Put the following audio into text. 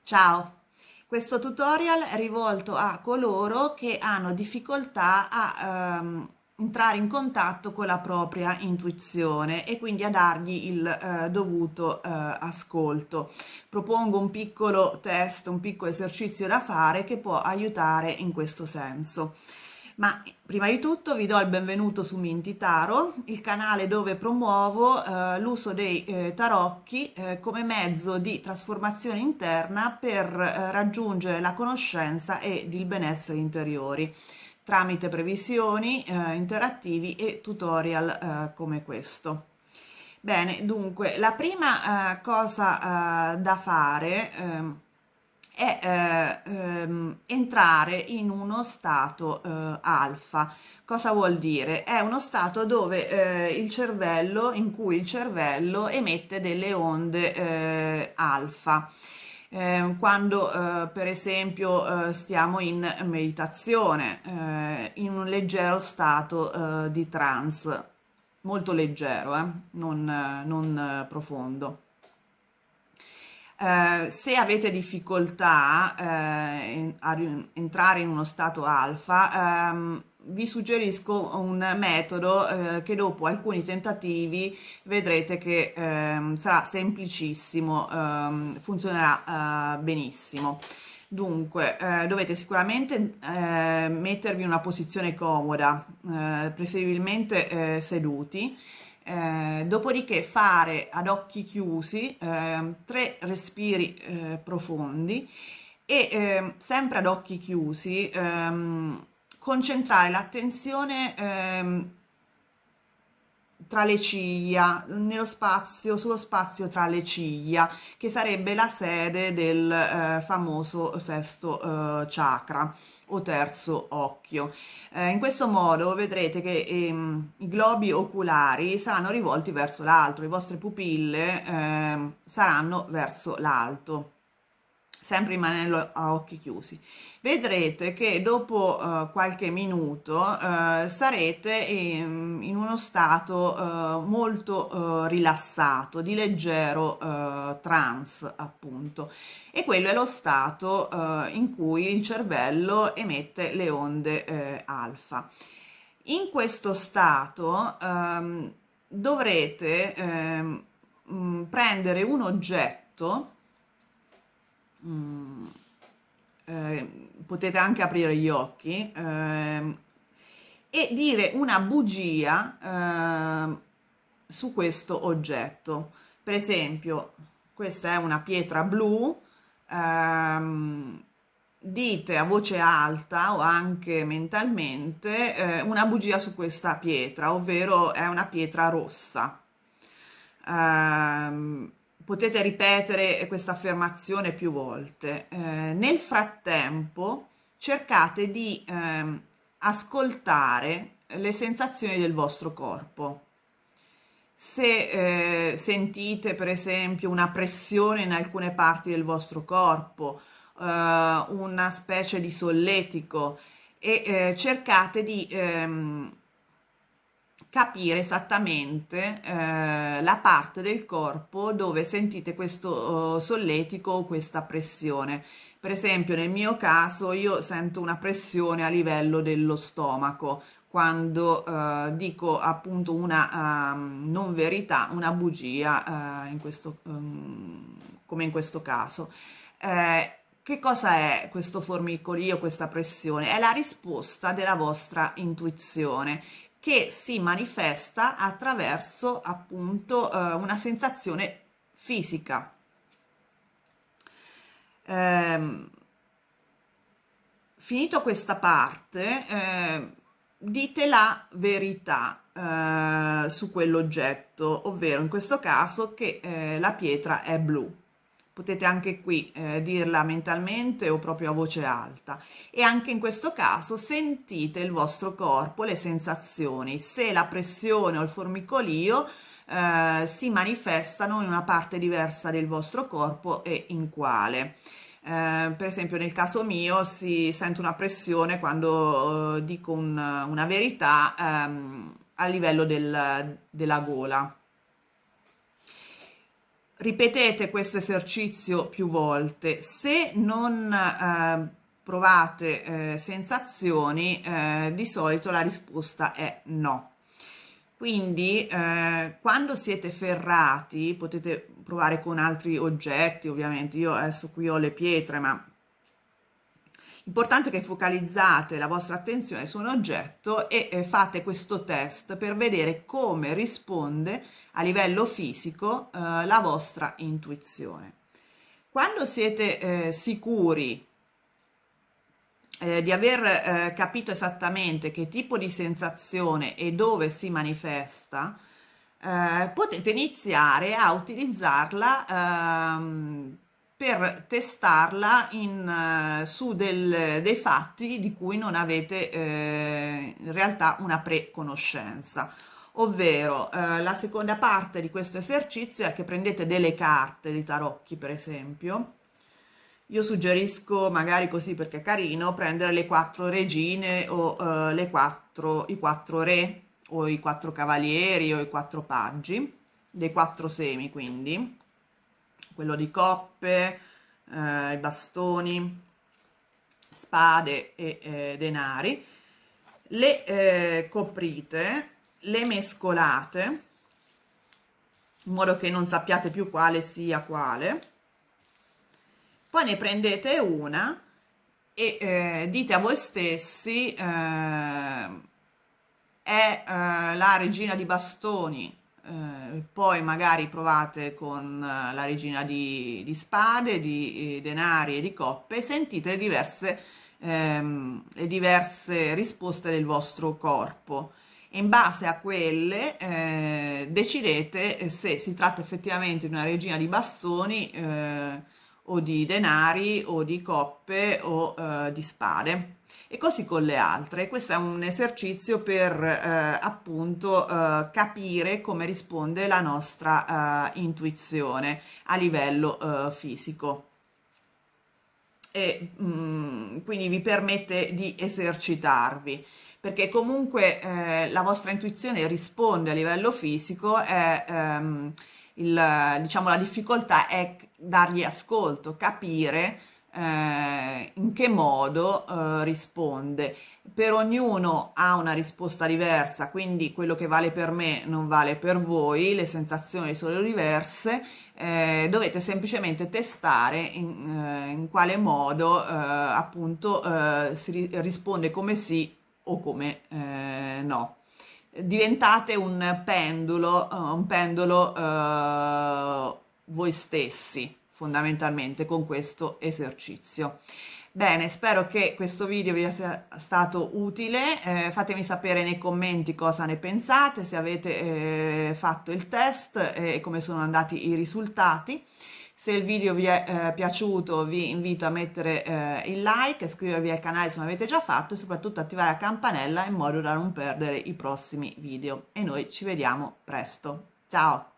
Ciao, questo tutorial è rivolto a coloro che hanno difficoltà a entrare in contatto con la propria intuizione e quindi a dargli il dovuto ascolto. Propongo un piccolo test, un piccolo esercizio da fare che può aiutare in questo senso. Ma prima di tutto vi do il benvenuto su Minty Tarot, il canale dove promuovo l'uso dei tarocchi come mezzo di trasformazione interna per raggiungere la conoscenza ed il benessere interiori tramite previsioni interattivi e tutorial come questo. Bene, dunque, la prima cosa da fare è entrare in uno stato alfa. Cosa vuol dire? È uno stato dove in cui il cervello emette delle onde alfa. Quando per esempio stiamo in meditazione, in un leggero stato di trance, molto leggero, non profondo. Se avete difficoltà a entrare in uno stato alfa, vi suggerisco un metodo che dopo alcuni tentativi vedrete che sarà semplicissimo, funzionerà benissimo. Dunque, dovete sicuramente mettervi in una posizione comoda, preferibilmente seduti. Dopodiché fare ad occhi chiusi 3 respiri profondi e sempre ad occhi chiusi concentrare l'attenzione tra le ciglia, sullo spazio tra le ciglia, che sarebbe la sede del famoso sesto chakra o terzo occhio. In questo modo vedrete che i globi oculari saranno rivolti verso l'alto, le vostre pupille saranno verso l'alto, sempre rimanendo a occhi chiusi. Vedrete che dopo qualche minuto sarete in uno stato molto rilassato, di leggero trance, appunto. E quello è lo stato in cui il cervello emette le onde alfa. In questo stato dovrete prendere un oggetto. Potete anche aprire gli occhi e dire una bugia su questo oggetto. Per esempio, questa è una pietra blu, dite a voce alta o anche mentalmente una bugia su questa pietra, ovvero è una pietra rossa. Potete ripetere questa affermazione più volte. Nel frattempo cercate di ascoltare le sensazioni del vostro corpo. Se sentite per esempio una pressione in alcune parti del vostro corpo, una specie di solletico e cercate di capire esattamente la parte del corpo dove sentite questo solletico o questa pressione. Per esempio, nel mio caso, io sento una pressione a livello dello stomaco quando dico appunto una non verità, una bugia, come in questo caso. Che cosa è questo formicolio, questa pressione? È la risposta della vostra intuizione che si manifesta attraverso appunto una sensazione fisica. Finito questa parte, dite la verità su quell'oggetto, ovvero in questo caso che la pietra è blu. Potete anche qui dirla mentalmente o proprio a voce alta. E anche in questo caso sentite il vostro corpo, le sensazioni, se la pressione o il formicolio si manifestano in una parte diversa del vostro corpo e in quale. Per esempio nel caso mio si sente una pressione quando dico una verità a livello della gola. Ripetete questo esercizio più volte. Se non provate sensazioni, di solito la risposta è no. Quindi quando siete ferrati, potete provare con altri oggetti, ovviamente. Io adesso qui ho le pietre, ma l'importante è che focalizzate la vostra attenzione su un oggetto e fate questo test per vedere come risponde a livello fisico la vostra intuizione. Quando siete sicuri di aver capito esattamente che tipo di sensazione e dove si manifesta, potete iniziare a utilizzarla per testarla su dei fatti di cui non avete in realtà una preconoscenza. Ovvero, la seconda parte di questo esercizio è che prendete delle carte di tarocchi, per esempio. Io suggerisco, magari così perché è carino, prendere le 4 regine o i 4 re o i 4 cavalieri o i 4 paggi, dei 4 semi quindi, quello di coppe, i bastoni, spade e denari, le coprite, le mescolate in modo che non sappiate più quale sia quale, poi ne prendete una e dite a voi stessi è la regina di bastoni, poi magari provate con la regina di spade, di denari e di coppe e sentite le diverse risposte del vostro corpo. E in base a quelle decidete se si tratta effettivamente di una regina di bastoni o di denari o di coppe o di spade e così con le altre. Questo è un esercizio per appunto capire come risponde la nostra intuizione a livello fisico e quindi vi permette di esercitarvi perché comunque la vostra intuizione risponde a livello fisico diciamo, la difficoltà è dargli ascolto, capire in che modo risponde. Per ognuno ha una risposta diversa, quindi quello che vale per me non vale per voi, le sensazioni sono diverse, dovete semplicemente testare in quale modo appunto risponde come sì o come no. Diventate un pendolo voi stessi fondamentalmente con questo esercizio. Bene, spero che questo video vi sia stato utile, fatemi sapere nei commenti cosa ne pensate, se avete fatto il test e come sono andati i risultati. Se il video vi è piaciuto vi invito a mettere il like, iscrivervi al canale se non l'avete già fatto e soprattutto attivare la campanella in modo da non perdere i prossimi video. E noi ci vediamo presto. Ciao!